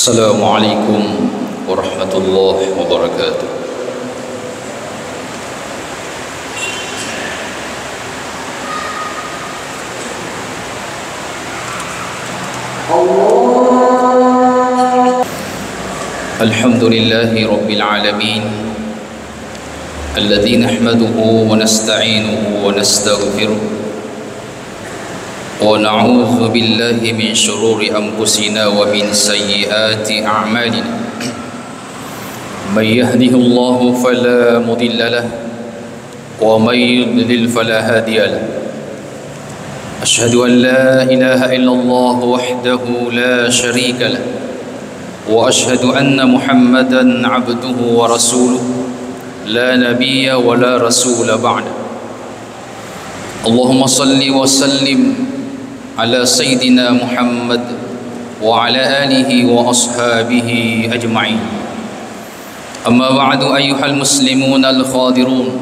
Assalamualaikum warahmatullahi wabarakatuh. Alhamdulillahi rabbil alamin, alladzi nahmaduhu wa nasta'inuhu wa nastaghfiruh wa na'udzu billahi min shururi anfusina wa min sayyiati a'malina. May yahdihillahu fala mudilla lahu wa may yudlil fala hadiya lahu. Ashhadu an la ilaha illallah wahdahu la sharika lahu wa ashhadu anna Muhammadan 'abduhu wa rasuluhu la nabiyya wa la rasula ba'da. Allahumma salli wa sallim ala sayyidina Muhammad wa ala alihi wa ashabihi ajma'in. Amma ba'du, ayyuhal muslimun al-khadirun,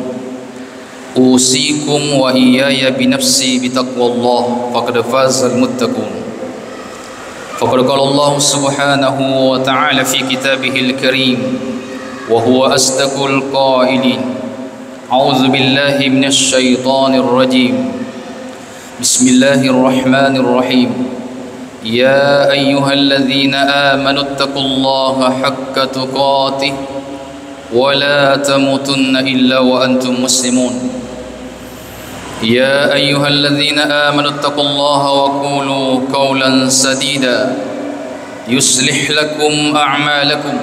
usikum wa iyaya binafsi bitaqwallah faqad fazal muttaqun. Faqad qala Allah subhanahu wa ta'ala fi kitabihil karim wa huwa asdaqul qailin. A'udzu billahi minasy syaithanir rajim. Bismillahirrahmanirrahim. Ya ayyuhalladzina amanu taqullaha haqqa tuqatih wa la tamutunna illa wa antum muslimun. Ya ayyuhalladzina amanu taqullaha wa qulu qawlan sadida yuslih lakum a'malakum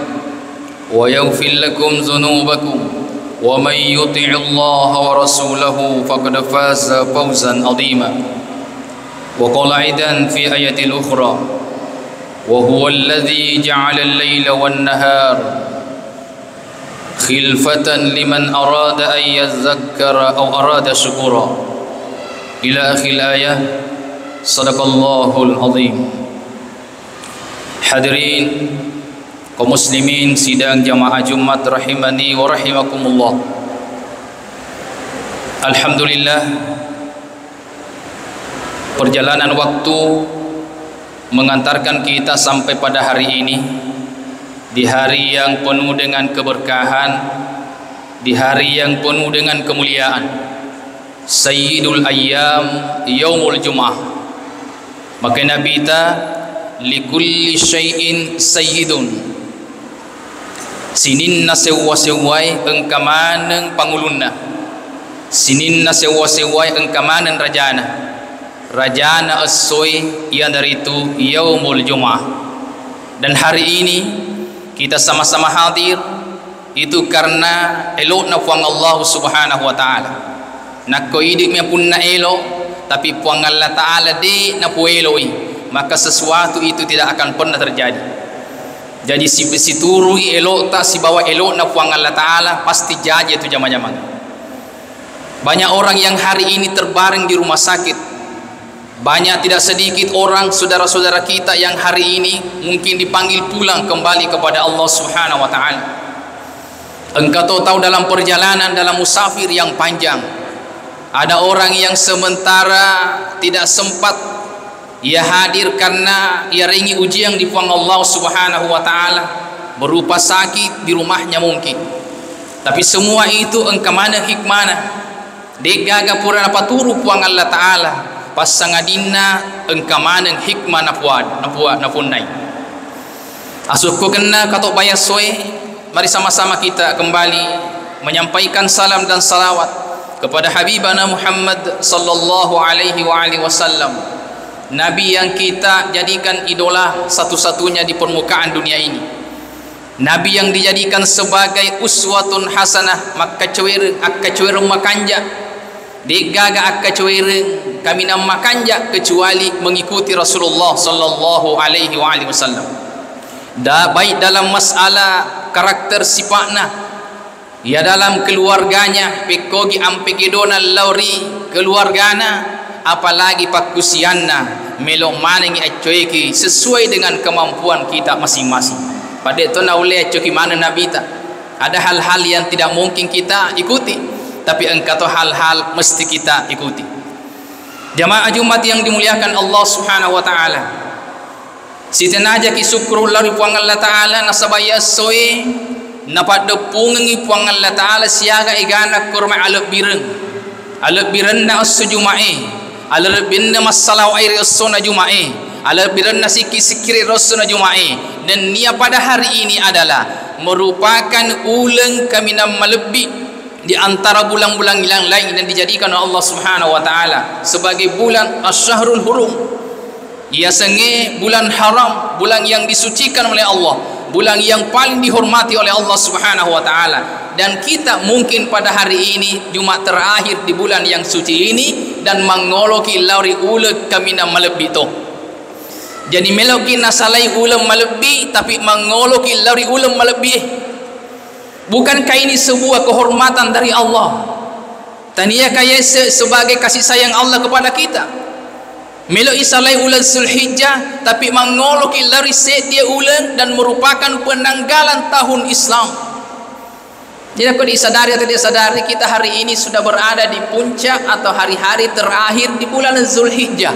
wa yaghfir lakum dhunubakum wa may yuti'illah wa rasulahu faqad faza fawzan 'azima. Wa qala aidan fi ayatil ukhra, wa huwa alladhi ja'ala al-laila wan-nahar khilfatan liman arada an yadhakkara aw arada syukura, ila akhir ayah. Sadaqallahul azim. Hadirin kaum muslimin sidang jamaah Jumat rahimani wa rahimakumullah. Alhamdulillah, perjalanan waktu mengantarkan kita sampai pada hari ini, di hari yang penuh dengan keberkahan, di hari yang penuh dengan kemuliaan, Sayyidul Ayyam Yaumul Jum'ah. Maka Nabi kita likulli syai'in sayyidun, sininna sewa-sewai engkamaneng pangulunna, sininna sewa-sewai engkamanen rajana, rajana asoi yang dari itu Yaumul Jum'ah. Dan hari ini kita sama-sama hadir itu karena elokna puang Allah subhanahu wa ta'ala. Nak ko idik me pun na elo, tapi puang Allah ta'ala di na pu eloi, maka sesuatu itu tidak akan pernah terjadi. Jadi si turui elok tak si bawa elok na puang Allah ta'ala pasti jadi itu jama-jama. Banyak orang yang hari ini terbaring di rumah sakit. Banyak tidak sedikit orang saudara-saudara kita yang hari ini mungkin dipanggil pulang kembali kepada Allah subhanahu wa ta'ala. Engkau tahu dalam perjalanan, dalam musafir yang panjang, ada orang yang sementara tidak sempat ia hadir karena ia ringi ujian di puang Allah subhanahu wa ta'ala, berupa sakit di rumahnya mungkin. Tapi semua itu engkau mana hikmana degaga pura apa turu puang Allah ta'ala pasangadina engkau mana hikmah napunai. Asuhku kena katok bayar soe. Mari sama-sama kita kembali menyampaikan salam dan salawat kepada Habibana Muhammad sallallahu alaihi wasallam, Nabi yang kita jadikan idola satu-satunya di permukaan dunia ini, Nabi yang dijadikan sebagai uswatun hasanah. Maka cuir makanja degaga akka cuir kami nam makanja kecuali mengikuti Rasulullah sallallahu alaihi wasallam. Baik dalam masalah karakter sifatnya, ya dalam keluarganya pekogi ampegedona lauri keluargana, apalagi pakusianna melok manengi acoiki sesuai dengan kemampuan kita masing-masing. Pada itu na oleh acoki mana Nabi ta ada hal-hal yang tidak mungkin kita ikuti, tapi engkau hal-hal mesti kita ikuti. Jamaah Jumat yang dimuliakan Allah subhanahu wa ta'ala, Sitenaja ki syukur lari puang Allah Ta'ala nasabaya soe napat depungi puang Allah Ta'ala siaga igana kurma alab biren na asujumai alab binna masalah air asuna jumai alab biren na sikiri rasuna jumai. Dan nia pada hari ini adalah merupakan ulang kami nama lebih di antara bulan-bulan yang lain dan dijadikan oleh Allah Subhanahu wa Ta'ala sebagai bulan Asy-Syahrul Hurum. Ia senge bulan haram, bulan yang disucikan oleh Allah, bulan yang paling dihormati oleh Allah Subhanahu wa Ta'ala. Dan kita mungkin pada hari ini Jumat terakhir di bulan yang suci ini dan mangoloki lauri uleg kami nama lebih tu. Jadi meloki nasalai ulam malebi tapi mangoloki lauri ulam malebi. Bukankah ini sebuah kehormatan dari Allah? Tania kaya sebagai kasih sayang Allah kepada kita. Melo isalai ulan Zulhijjah tapi mangoloki lari dia ulan dan merupakan penanggalan tahun Islam. Jadi aku disadari atau disadari kita hari ini sudah berada di puncak atau hari-hari terakhir di bulan Zulhijjah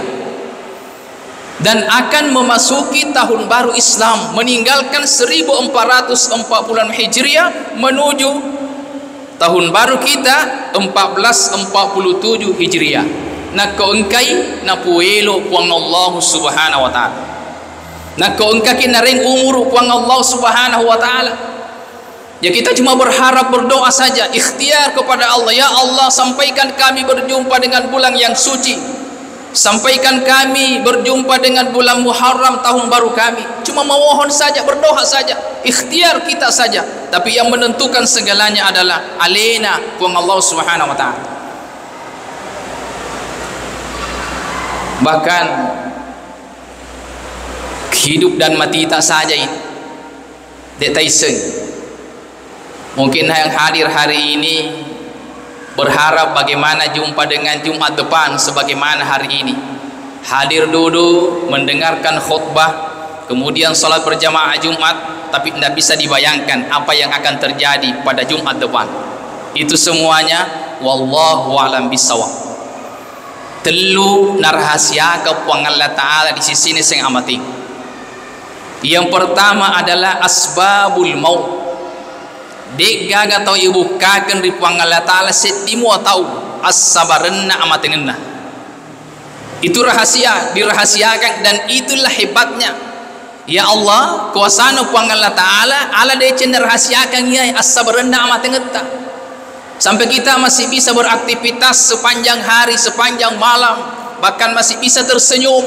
dan akan memasuki tahun baru Islam meninggalkan 1440 Hijriah menuju tahun baru kita 1447 Hijriah. Nak engkai na puelo puang Allah Subhanahu wa Ta'ala. Nak engkai naring umur puang Allah Subhanahu wa Ta'ala. Ya kita cuma berharap berdoa saja, ikhtiar kepada Allah. Ya Allah, sampaikan kami berjumpa dengan bulan yang suci. Sampaikan kami berjumpa dengan bulan Muharram tahun baru kami. Cuma memohon saja, berdoa saja, ikhtiar kita saja. Tapi yang menentukan segalanya adalah alena puang Allah Subhanahu wa Ta'ala. Bahkan hidup dan mati tak saja ini dek Tyson. Mungkin yang hadir hari ini berharap bagaimana jumpa dengan Jumat depan sebagaimana hari ini. Hadir dulu mendengarkan khutbah, kemudian salat berjamaah Jumat, tapi tidak bisa dibayangkan apa yang akan terjadi pada Jumat depan. Itu semuanya wallahu a'lam bishawab. Telu narahsia ke puang Allah Ta'ala di sisi ini sing amati. Yang pertama adalah asbabul maut. Dek gaga tau ibu kaken di puang Allah Ta'ala setimu tahu as-sabarenna amatingenna. Itu rahasia, dirahasiakan dan itulah hebatnya. Ya Allah, kuasana puang Allah Ta'ala ala dece narahasiakan ya as-sabarenna amatingenna. Sampai kita masih bisa beraktivitas sepanjang hari, sepanjang malam, bahkan masih bisa tersenyum.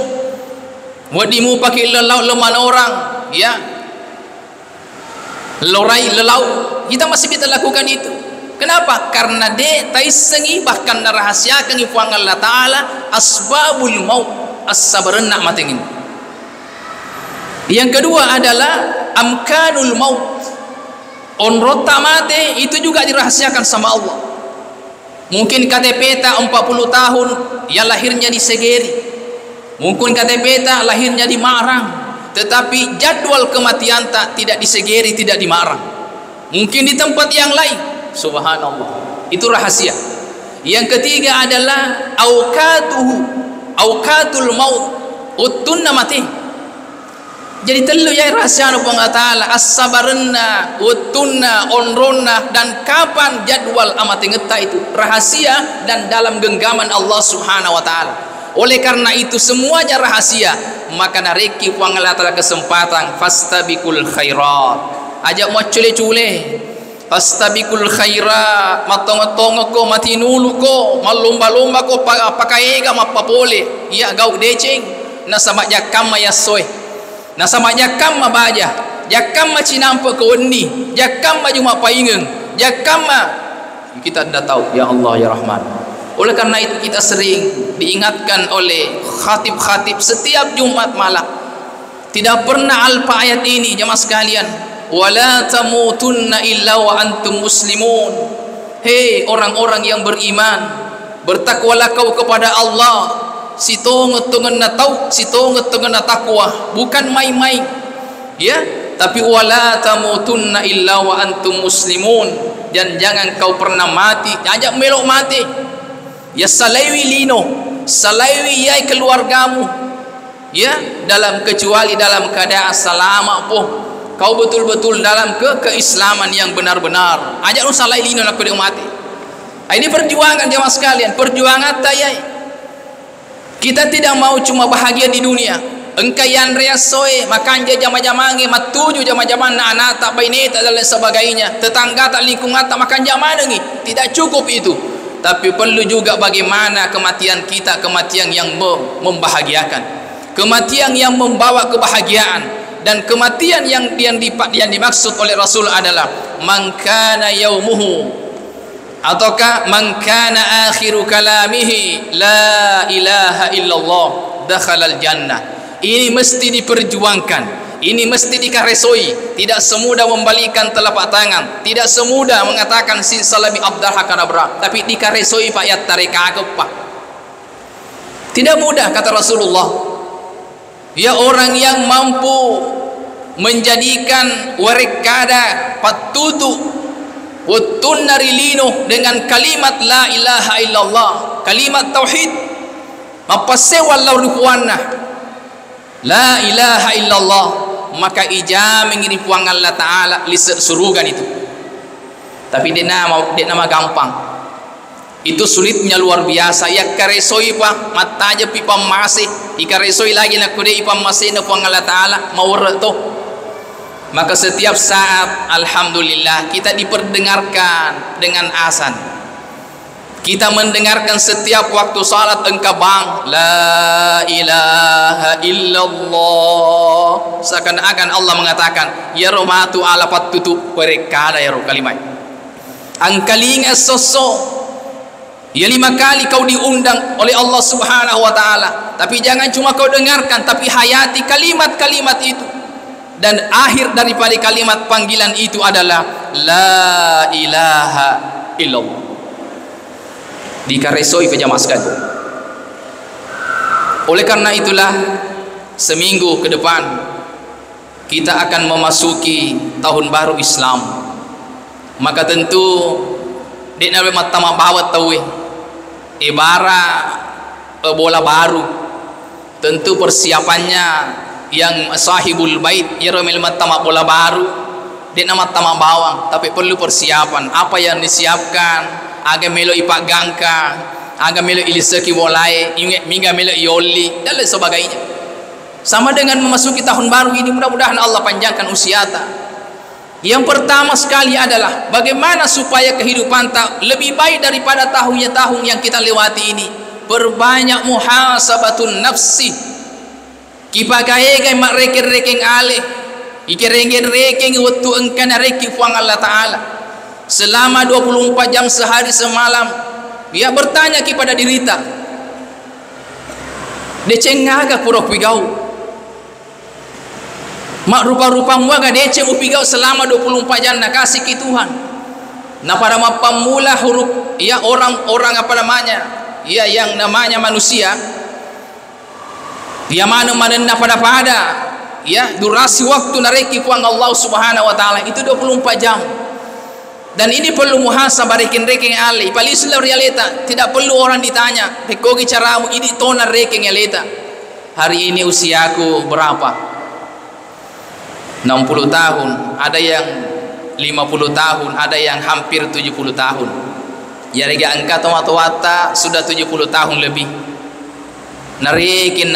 Wadimu pakai lelau leman orang, ya, lorai lelau, kita masih bisa lakukan itu. Kenapa? Karena dia taisengi bahkan narahasiakan ifuang Allah Ta'ala asbabul maut as-sabarenna matingin. Yang kedua adalah amkanul maut. Onrota mate itu juga dirahasiakan sama Allah. Mungkin KTP tak 40 tahun yang lahirnya di Segeri, mungkin KTP tak lahirnya di Marang, tetapi jadwal kematian tak tidak di Segeri, tidak di Marang, mungkin di tempat yang lain. Subhanallah, itu rahasia. Yang ketiga adalah auqatul maut, utunna mati. Jadi telu ya rahasia Allah Ta'ala as-sabarenna, utunna, onronna, dan kapan jadwal amati ngeta itu rahasia dan dalam genggaman Allah Subhanahu wa Ta'ala. Oleh karena itu semuanya rahasia, maka nareki puang Allah Ta'ala kesempatan fastabiqul khairat. Ajak mau cule-cule fastabiqul khairat, matong-tong ko matinulu ko malumba-lumba ko pakai ega mapapole ya gau deceng nasama jakam ya soy. Nah sama jakam baja, jakam cinampa ke wendi, jakam cuma paingeng, jakam kita tidak tahu. Ya Allah ya Rahman. Oleh karena itu kita sering diingatkan oleh khatib-khatib setiap Jumat malam. Tidak pernah alpa ayat ini jemaah sekalian. Wala tamutunna illa wa antum muslimun. Hei orang-orang yang beriman, bertakwalah kau kepada Allah. Sitonget tungan na tau, sitonget tungan na takwa, bukan main-main, ya. Tapi wala tamutunna illa wa antum muslimun, dan jangan kau pernah mati, ajak melok mati. Ya salaiwi lino, salaiwi yai keluargamu, ya, dalam kecuali dalam keadaan selama pun kau betul-betul dalam keislaman yang benar-benar. Ajak usah lain nak kau mati. Ini perjuangan jemaah sekalian, perjuangan tayai. Kita tidak mau cuma bahagia di dunia. Engkai yang reasoe makan je jama-jamange matuju jama-jaman anak tak baineta dan lain sebagainya. Tetangga tak lingkungan tak makan jama dengi. Tidak cukup itu. Tapi perlu juga bagaimana kematian kita, kematian yang membahagiakan, kematian yang membawa kebahagiaan. Dan kematian yang dimaksud oleh Rasul adalah man kana yaumuhu, ataukah man kana akhiru kalamihi la ilaha illallah dakhalal jannah. Ini mesti diperjuangkan, ini mesti dikaresoi. Tidak semudah membalikan telapak tangan, tidak semudah mengatakan sin salami abdal hakanabra, tapi dikaresoi pak yat tarika pak. Tidak mudah kata Rasulullah. Ya, orang yang mampu menjadikan warekada patutu watun narilino dengan kalimat la ilaha illallah, kalimat tauhid, mapasewallahu rukuanna la ilaha illallah, maka ijam mengirim puang Allah Ta'ala lisek surugan itu. Tapi dia nama gampang, itu sulitnya luar biasa. Ya karesoi pa mata aja pipa masih ikaresoi lagi nak kude ipam masih na puang Allah Ta'ala mau tu. Maka setiap saat alhamdulillah kita diperdengarkan dengan azan. Kita mendengarkan setiap waktu salat engkau bang la ilaha illallah, seakan-akan Allah mengatakan ya romatu ala patutu warekada ya ro kalimat angkalinga sosok. Ya 5 kali kau diundang oleh Allah Subhanahu wa taala, tapi jangan cuma kau dengarkan, tapi hayati kalimat-kalimat itu. Dan akhir daripada kalimat panggilan itu adalah la ilaha illallah. Dikaresoi pejamaah sekalian. Oleh karena itulah seminggu ke depan kita akan memasuki tahun baru Islam. Maka tentu dek nabi matama bawat tahu ibarat bola baru. Tentu persiapannya yang sahibul bait ya romel matama bola baru dek nama matama bawang, tapi perlu persiapan. Apa yang disiapkan? Aga melo ipak gangka, aga melo iliseki wolai, mingga melo ioli dan lain sebagainya. Sama dengan memasuki tahun baru ini, mudah-mudahan Allah panjangkan usia ta. Yang pertama sekali adalah bagaimana supaya kehidupan tak lebih baik daripada tahun yang kita lewati ini. Perbanyak muhasabatun nafsi. Kipakai kai mak reking alih, ikerengin waktu engkana reki puang Allah Ta'ala. Selama 24 jam sehari semalam dia bertanya kepada dirita decengaga pura pigau mak rupa-rupa muaga deceng upigau selama 24 jam nak kasih ke Tuhan. Nah pada mapamula huruf ya orang apa namanya ya yang namanya manusia dia mana pada ya durasi waktu nareki puang Allah Subhanahu wa taala itu 24 jam. Dan ini perlu muhasabah reking ali paling sudah realita, tidak perlu orang ditanya pekogi caramu ini tonar reking realita. Hari ini usiaku berapa? 60 tahun, ada yang 50 tahun, ada yang hampir 70 tahun. Ya rega angka tomata sudah 70 tahun lebih. Nareking.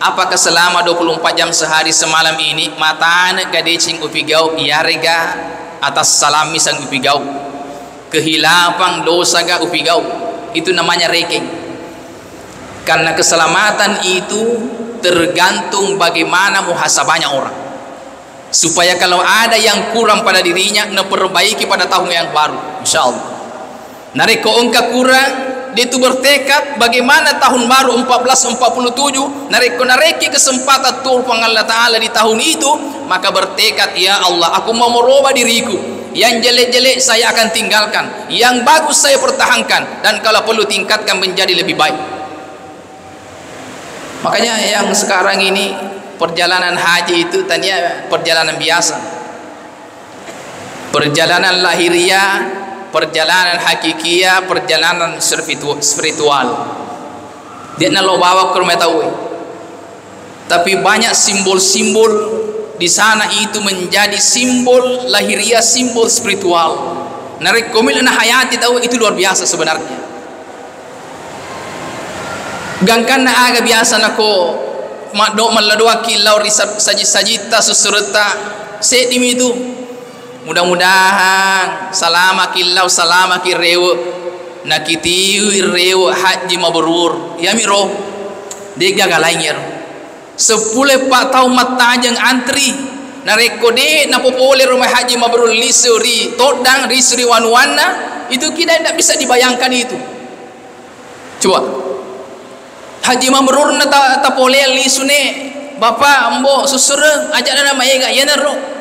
Apakah selama 24 jam sehari semalam ini matane gadecing upigau ya rega atas salami sang upigau kehilafan dosa ga upigau, itu namanya reking. Karena keselamatan itu tergantung bagaimana muhasabahnya orang, supaya kalau ada yang kurang pada dirinya perbaiki pada tahun yang baru insyaallah. Nareko engka kurang dia itu bertekad bagaimana tahun baru 1447 nareki kesempatan turun Allah Ta'ala di tahun itu, maka bertekad ya Allah aku mau merubah diriku, yang jelek-jelek saya akan tinggalkan, yang bagus saya pertahankan, dan kalau perlu tingkatkan menjadi lebih baik. Makanya yang sekarang ini perjalanan haji itu tadinya perjalanan biasa, perjalanan lahiriah, perjalanan hakikiyah, perjalanan spiritual. Dia nak lo bawa ke rumah tahu tapi banyak simbol-simbol di sana itu menjadi simbol lahiriah, simbol spiritual. Narik komil na hayati tahu itu luar biasa sebenarnya. Gangkan na aga biasa nako makdo maladoa kilau risab sajita susurta sedim itu. Mudah-mudahan salama kilau salama kirewo nakitiu rewo haji mabrur ya miro dega galainya 10 pak tahun matajang antri narekode na popole rumah haji mabrur lisuri todang risuri wanwana itu kita tidak bisa dibayangkan itu. Coba haji mabrur na tapole lisune bapak ambo susure ajak nama ega ya naro.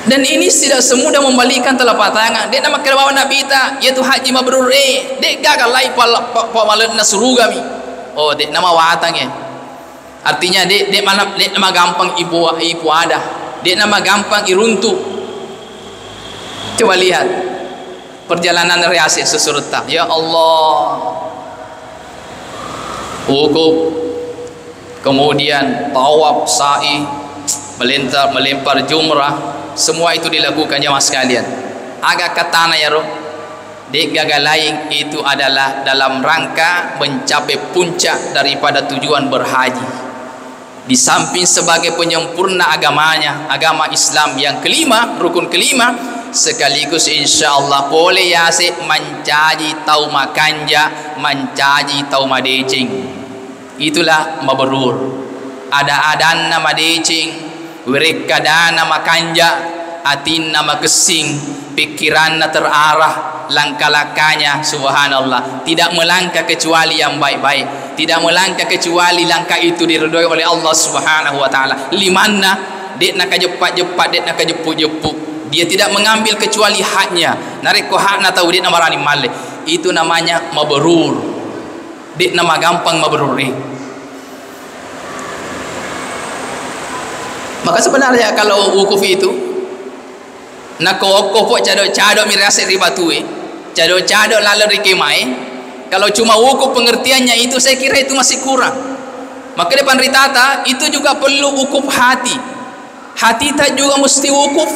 Dan ini tidak semudah membalikan telapak tangan. Dek nama kerbawa Nabi ta, yaitu haji mabrur dek gagal lai pamalan nasuruga mi. Oh, dek nama watang ya. Artinya dek nama gampang ibu ada. Dek nama gampang iruntu. Coba lihat perjalanan riasih sesurta. Ya Allah. Wukuf, kemudian tawaf, sa'i, melempar jumrah. Semua itu dilakukan jamaah sekalian. Agak katana ya roh. Dek gagal lain itu adalah dalam rangka mencapai puncak daripada tujuan berhaji. Di samping sebagai penyempurna agamanya, agama Islam yang kelima, rukun kelima, sekaligus insyaallah boleh yase mencaji tau makanja, mencaji tau madecing. Itulah mabrur. Ada adanna madecing. Wirikadana makanja, atinna makesing, pikiranna terarah, langkah-langkahnya subhanallah tidak melangkah kecuali yang baik-baik, tidak melangkah kecuali langkah itu diridhoi oleh Allah Subhanahu wa taala. Limanna dek nak jepat-jepat, dek nak jepuk-jepuk, dia tidak mengambil kecuali haknya. Nareko hakna tahu dek nama rani male. Itu namanya mabrur. Dek nama gampang mabrur ni. Maka sebenarnya kalau wukuf itu nak kokok cadok mirase ribatue cadok lalu rikemai, kalau cuma wukuf pengertiannya itu saya kira itu masih kurang. Maka depan ritata itu juga perlu wukuf hati tak juga mesti wukuf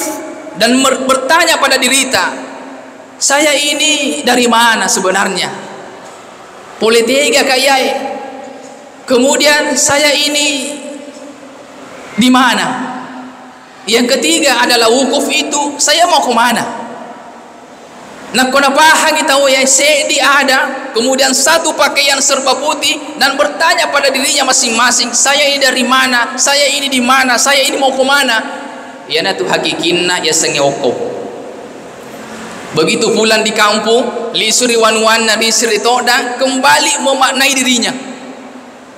dan bertanya pada dirita, saya ini dari mana sebenarnya, politika kayai, kemudian saya ini di mana? Yang ketiga adalah wukuf itu saya mau ke mana? Nak kena pahang tahu ya sedi ada, kemudian satu pakaian serba putih dan bertanya pada dirinya masing-masing, saya ini dari mana? Saya ini di mana? Saya ini mau ke mana? Ya na tu hakikinna ya sengewokop. Begitu pulang di kampung, lisuri wanwana lisuri toda kembali memaknai dirinya.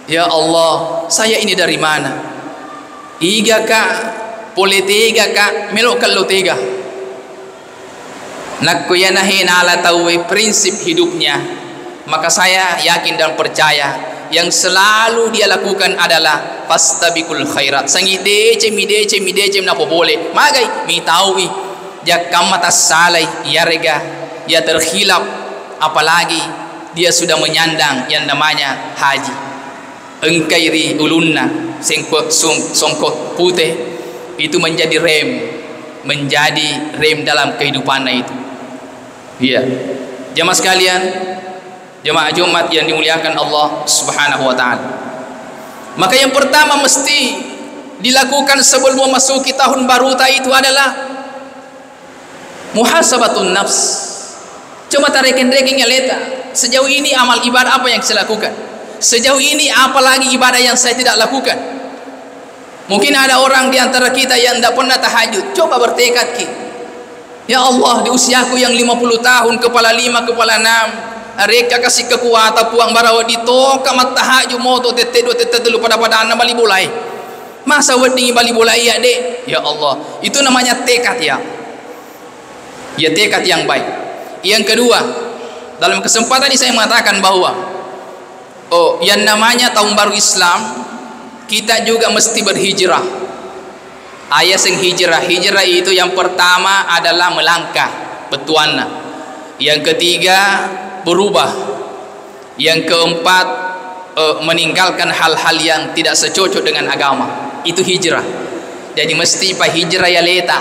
Ya Allah, saya ini dari mana? Iga ka politika ka melok kalau tiga nak kuyanahin ala tahu prinsip hidupnya, maka saya yakin dan percaya yang selalu dia lakukan adalah fastabiqul khairat. Sangidece midece na boleh magai mi tahu ya kamata salai ya rega ya terkhilaf, apalagi dia sudah menyandang yang namanya haji. Engkairi ulunna songkot putih itu menjadi rem dalam kehidupannya itu. Iya, jemaah sekalian, jemaah Jumat yang dimuliakan Allah Subhanahu wa taala. Maka yang pertama mesti dilakukan sebelum memasuki tahun baru itu adalah muhasabatun nafs. Coba tarekin-rekinnya leta, sejauh ini amal ibadah apa yang saya lakukan? Sejauh ini apalagi ibadah yang saya tidak lakukan? Mungkin ada orang di antara kita yang tidak pernah tahajud. Coba bertekad ki, ya Allah, di usiaku yang 50 tahun, kepala 5, kepala 6, reka kasih kekuatan puang barawa di toka mat tahajud moto tete dulu pada anak bali bulai. Masa wedding bali bulai ya dek? Ya Allah, itu namanya tekad ya. Ya tekad yang baik. Yang kedua, dalam kesempatan ini saya mengatakan bahwa yang namanya tahun baru Islam kita juga mesti berhijrah. Ayat sing hijrah itu yang pertama adalah melangkah betuana, yang ketiga berubah, yang keempat meninggalkan hal-hal yang tidak secocok dengan agama. Itu hijrah. Jadi mesti pa hijrah ya leta.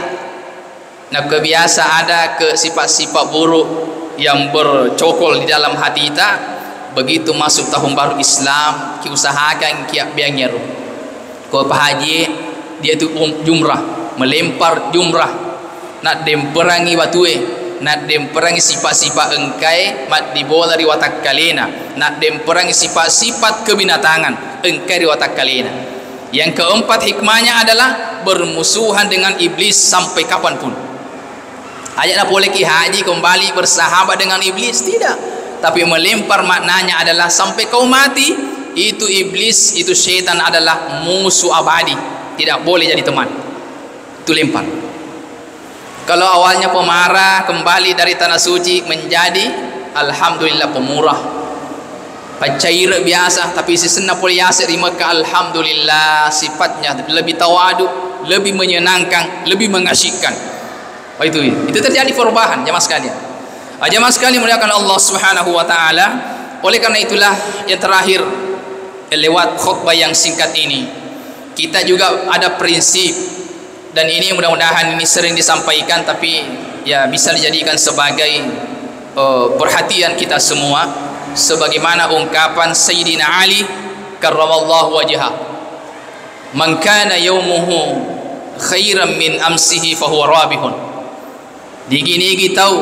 Nah, kebiasa ada ke sifat-sifat buruk yang bercokol di dalam hati kita. Begitu masuk tahun baru Islam, ki usahakan ki biangnya ru. Ko haji dia tu jumrah, melempar jumrah. Nak demperangi batue, nak demperangi sifat-sifat engkai mat dibola di watak kalena, nak demperangi sifat-sifat kebinatangan engkai di watak kalena. Yang keempat hikmahnya adalah bermusuhan dengan iblis sampai kapanpun. Ayatlah boleh ki haji kembali bersahabat dengan iblis, tidak, tapi melempar maknanya adalah sampai kau mati. Itu iblis, itu syaitan adalah musuh abadi, tidak boleh jadi teman. Itu lempar. Kalau awalnya pemarah, kembali dari tanah suci menjadi alhamdulillah pemurah, pencair biasa, tapi sesena poliasir di Mekah, alhamdulillah sifatnya lebih tawadu, lebih menyenangkan, lebih mengasyikkan. Itu terjadi perubahan jemaah sekalian. Jemaah sekalian muliakan Allah Subhanahu wa taala. Oleh karena itulah yang terakhir, lewat khutbah yang singkat ini kita juga ada prinsip, dan ini mudah-mudahan ini sering disampaikan, tapi ya bisa dijadikan sebagai perhatian kita semua, sebagaimana ungkapan Sayyidina Ali karramallahu wajhah, man kana yaumuhu khairan min amsihi fahuwa rabihun. Digi-digi tahu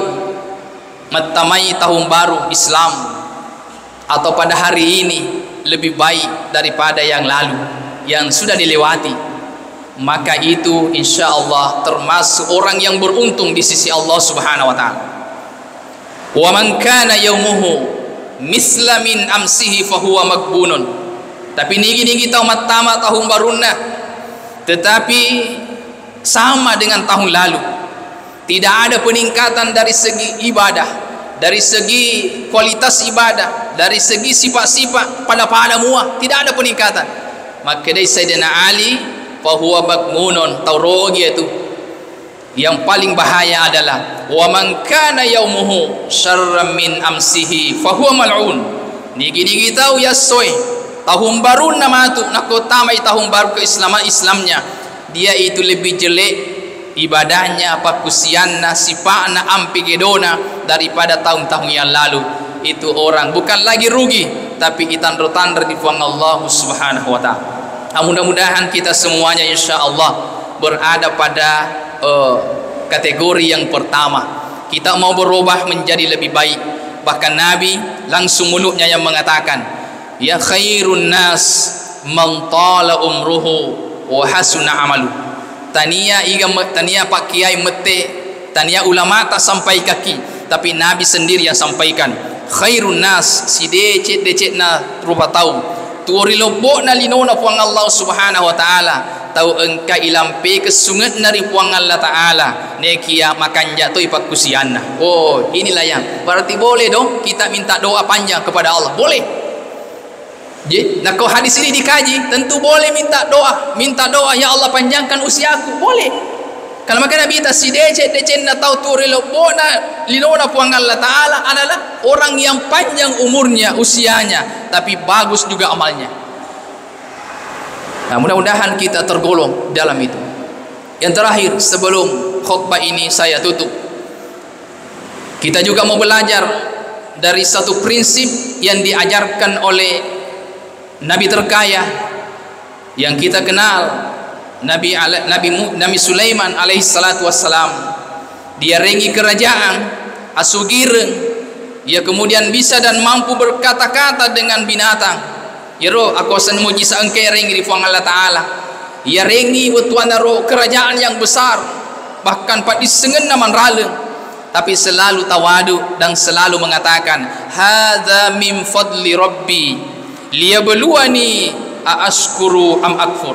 metamai tahun baru Islam atau pada hari ini lebih baik daripada yang lalu, yang sudah dilewati, maka itu insya Allah termasuk orang yang beruntung di sisi Allah Subhanahu wa taala. Wa man kana yaumuhu misla min amsihi fahuwa maghbunun. Tapi nigi-nigi tahu matama tahun barunna, tetapi sama dengan tahun lalu. Tidak ada peningkatan dari segi ibadah, dari segi kualitas ibadah, dari segi sifat-sifat pada muah, tidak ada peningkatan. Maka dari Sayyidina Ali, fahuwa bagmunun, taurogi itu. Yang paling bahaya adalah wa man kana yaumuhu syarran min amsihi fahuwa mal'un. Nigi-nigi tahu ya soy tahun baru nama tu nak utamai tahun baru keislaman Islamnya, dia itu lebih jelek ibadahnya, pakusianna, sifatna, ampi gedona daripada tahun-tahun yang lalu. Itu orang bukan lagi rugi, tapi itandro-tandro di puang Allah Subhanahu wa taala. Mudah-mudahan kita semuanya insyaallah berada pada kategori yang pertama. Kita mau berubah menjadi lebih baik. Bahkan Nabi langsung mulutnya yang mengatakan, ya khairun nas man tala umruhu wa hasuna amalu. Tania pak kiai mete, tania ulama tak sampai kaki, tapi Nabi sendiri yang sampaikan, khairun nas si decet na rupa tahu tuori lobok na linona puang Allah Subhanahu wa taala, tahu engka ilampe kesungat nari puang Allah taala nekia makan jatuh ipak kusiana. Oh, inilah yang berarti boleh dong kita minta doa panjang kepada Allah, boleh. Nah, kalau hadis ini dikaji, tentu boleh minta doa, ya Allah panjangkan usiaku, boleh. Kalau maka Nabi kita si decet na tahu tuori lobok na linona puang Allah taala adalah orang yang panjang umurnya, usianya, tapi bagus juga amalnya. Nah, mudah-mudahan kita tergolong dalam itu. Yang terakhir sebelum khutbah ini saya tutup, kita juga mau belajar dari satu prinsip yang diajarkan oleh Nabi terkaya yang kita kenal, Nabi Sulaiman alaihi salatu wassalam. Dia rengi kerajaan asugireng, ia kemudian bisa dan mampu berkata-kata dengan binatang. Yero aku asan mujizat engke rengi di puang Allah taala. Ia rengi betuana ro kerajaan yang besar, bahkan pak disengen naman raleng, tapi selalu tawadu dan selalu mengatakan hadza min fadli rabbi liyabluwani aashkuru am akfur.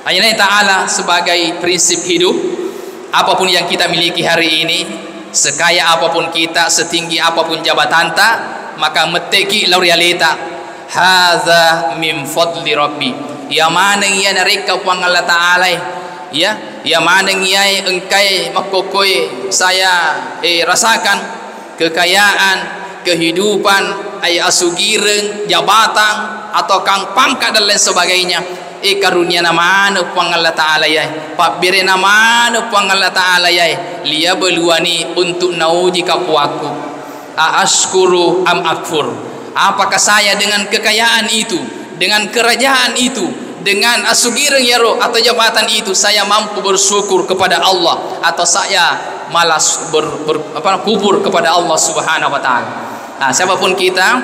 Allah taala sebagai prinsip hidup, apapun yang kita miliki hari ini, sekaya apapun kita, setinggi apapun jabatan ta, maka meteki laurealita hadza min fadli rabbi, ya mana ia nareka puang Allah taala, ya mana ia engkai makokoi saya rasakan kekayaan, kehidupan ay asugireng jabatan atau kang pangkat dan lain sebagainya. Karunia nama pang Allah Ta'ala ya, pabire nama pang Allah Ta'ala ya, liya beluani untuk nauji kapuaku, ashkuru am akfur, apakah saya dengan kekayaan itu, dengan kerajaan itu, dengan asugireng yaro atau jabatan itu, saya mampu bersyukur kepada Allah atau saya malas kubur kepada Allah Subhanahu wa Ta'ala. Nah, siapapun kita,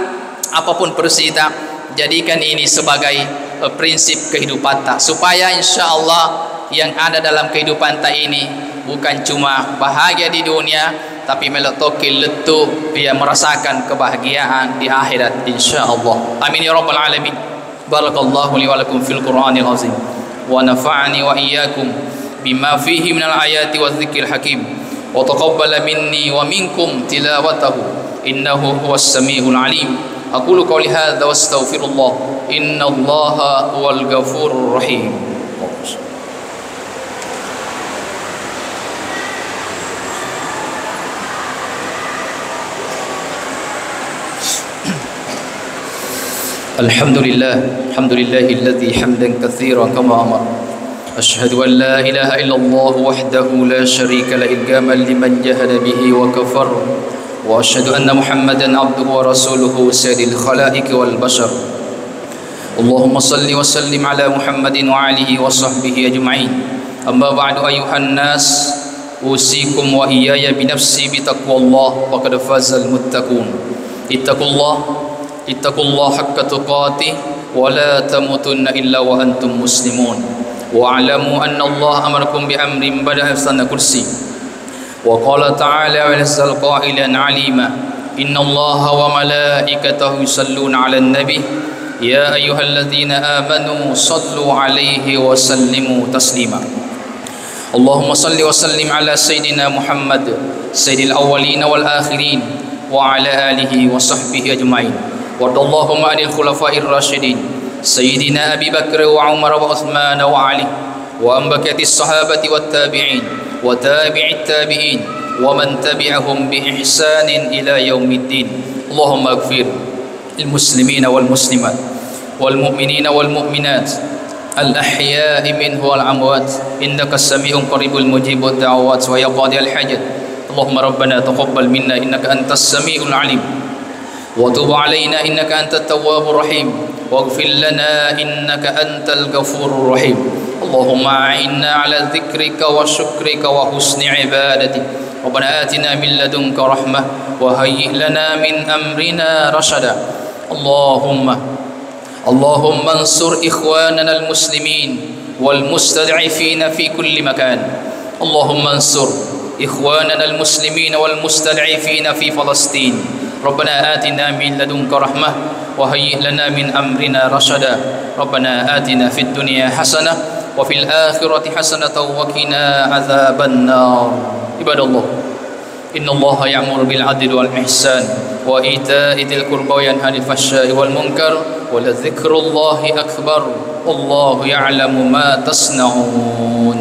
apapun versi kita, jadikan ini sebagai prinsip kehidupan tak, supaya insyaallah yang ada dalam kehidupan tak ini bukan cuma bahagia di dunia, tapi melotokil letu dia merasakan kebahagiaan di akhirat insyaallah. Amin ya rabbal alamin. Barakallahu li wa lakum fil Qur'anil azim wa nafa'ani wa iyyakum bima fihi minal ayati wadh-dhikril hakim wa taqabbala minni wa minkum tilawatahu innahu huwas samiul alim. Aqulu qawli hadza wa astaghfirullah innallaha huwal ghafurur rahim. Alhamdulillahilladzi hamdan katsiran kama amara. Ashhadu an la ilaha illallah wahdahu la syarika la ilgaman liman jahada bihi wa kafar. وأشهد أن محمدا عبده ورسوله سيد الخلائق والبشر. اللهم صل وسلم على محمد وآله وصحبه أجمعين. أما بعد أيها الناس أوصيكم وإياي بنفسي بتقوى الله وقد فاز المتقون. اتقوا الله حق تقاته ولا تموتن إلا وأنتم مسلمون. واعلموا أن الله أمركم بأمر بدأ بسنة كرسي. وقال تعالى ولسه قائلا عليما إن الله وملائكته يصلون على النبي يا أيها الذين آمنوا صلوا عليه وسلموا تسليما. اللهم صل وسلم على سيدنا محمد سيد الأولين والآخرين وعلى آله وصحبه أجمعين. وارض اللهم عن الخلفاء الراشدين سيدنا أبي بكر وعمر وعثمان وعلي وعن بقية الصحابة والتابعين وتابع التابعين ومن تبعهم بإحسان إلى يوم الدين. اللهم اغفر المسلمين والمسلمات والمؤمنين والمؤمنات الأحياء منه والأموات إنك السميع قريب المجيب الدعوات ويا قاضي الحاجات. اللهم ربنا تقبل منا إنك أنت السميع العليم وتب علينا إنك أنت التواب الرحيم واغفر لنا إنك أنت الغفور الرحيم. اللهم أعنا على ذكرك وشكرك وحسن عبادتك. ربنا آتنا من لدنك رحمة وهيئ لنا من أمرنا رشدا. اللهم انصر إخواننا المسلمين والمستضعفين في كل مكان. اللهم انصر إخواننا المسلمين والمستضعفين في فلسطين. ربنا آتنا من لدنك رحمة وهيئ لنا من أمرنا رشدا. ربنا آتنا في الدنيا حسنة وفي الآخرة حسنة وقنا عذاب النار. عباد الله إن الله يأمر بالعدل والإحسان وإيتاء ذي القربى وينهى عن الفحشاء والمنكر ولذكر الله أكبر والله يعلم ما تصنعون.